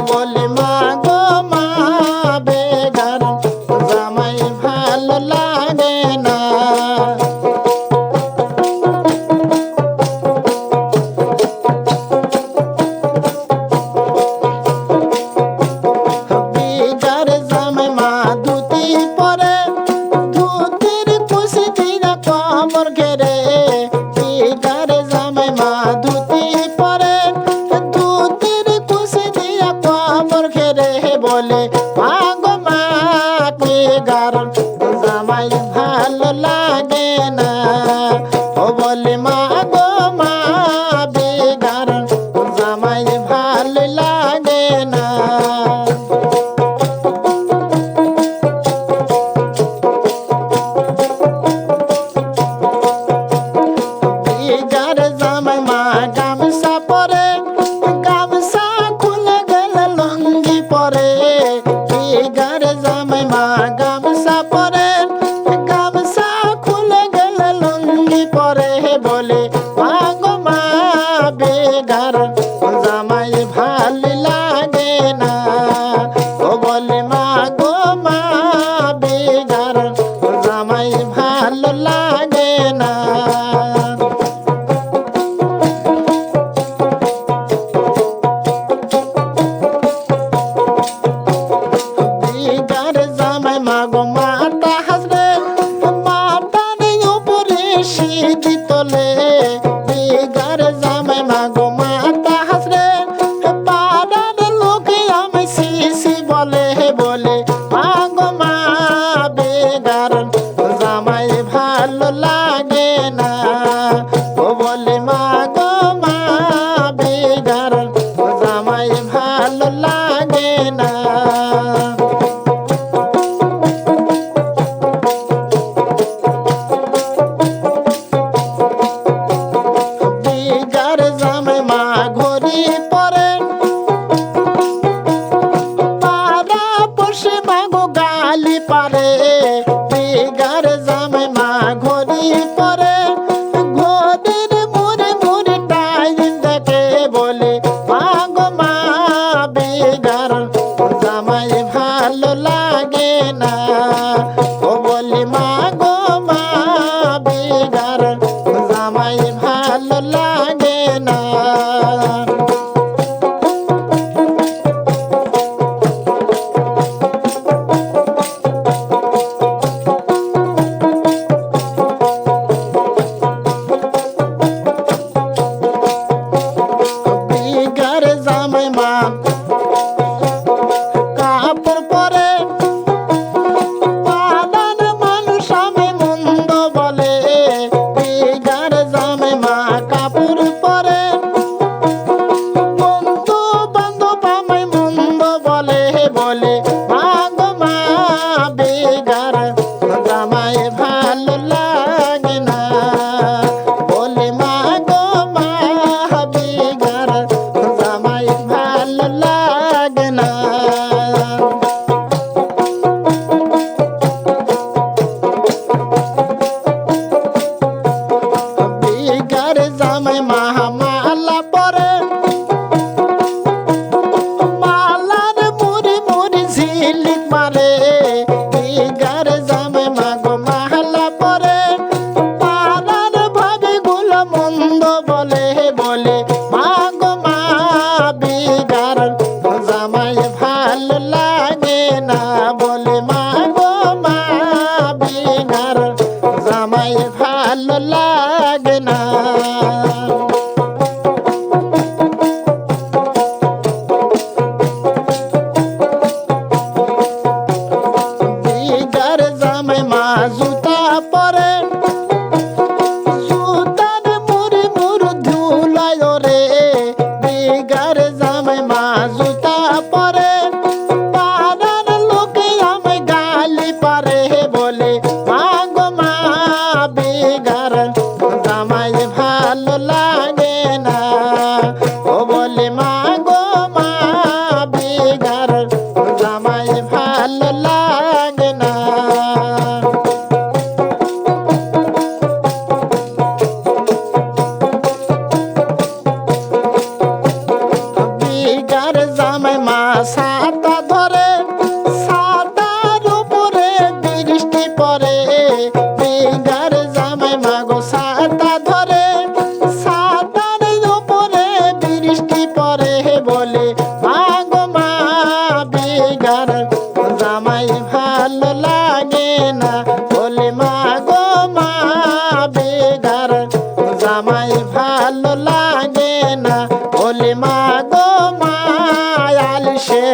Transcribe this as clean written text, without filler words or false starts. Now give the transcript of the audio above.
বলে মা গো মা বেগার জামাই ভালো লাগে না। বেগার জামাই মা ধুতি পরে, ধুতির কুশি দিয়া কমর ঘেরে। বেগার জামাই মা ধুতি পরে, ধুতির কুশি দিয়া কমর ঘেরে। বলে মা গো মা বেগার জামাই ভালো লাগে না। ও বলে মা গো মা বেগার জামাই ভালো লাগে না। বেগার জামাই মা গামছা পরে, গামছা খুলে গেল লুঙ্গি পরে। বেগার জামাই মা গামছা পরে, গামছা খুলে গেল লুঙ্গি পরে। বলে মা গো মা বেগার জামাই ভালো লাগে না। ও বলে মা গো মা বেগার জামাই ভালো লাগে না। বেগার জামাই মা গো মাটা হাসরে, মাটার উপরে সিঁড়ি তোলে। বেগার জামাই মা গো মাটা হাসরে, পাড়ার লোকে আমি সিসি বলে। বলে মা গো মা বেগার জামাই ভালো লাগে না। ও বলে মা গো মা বেগার জামাই ভালো লাগে না। বেগার জামাই মা ঘড়ি পরে, পাড়া পড়শে মা গো গালি পারে। বেগার জামাই মা ঘড়ি পরে, ঘড়ির মুড়ে মুড়ে টাইম দেখে। বলে মা গো মা বেগার জামাই ভালো লাগে না। ও বলে মা গো মা বেগার জামাই ভালো লাগে না। বেগার জামাই মা কাপড় পরে, পাড়ার মানুষ আমি মন্দ বলে। বেগার জামাই মা কাপড় পরে, বন্ধু বান্ধব আমায় মন্দ বলে। বলে মা গো মা বেগার জামাই ভালো লাগে না। বলে মা গো মা বেগার জামাই ভালো লাগে না। বেগার জামাই মা মালা পরে, মালার মুড়ি মুড়ি ঝিলিক মারে। বেগার জামাই মা গো মালা পরে, পাড়ার ভাবে গুলো মন্দ বলে। বলে মা গো মা বেগার ছাতা ধরে ছাতার উপরে বৃষ্টি পড়ে বিঘার জামাই মাগো ছাতা ধরে ছাতার উপরে বৃষ্টি পড়ে বলে মাগো মা বিঘার জামাই ভালো লাগে না বলে মাগো মা বিঘার জামাই ভালো লাগে না বলে মাগো মা আলসে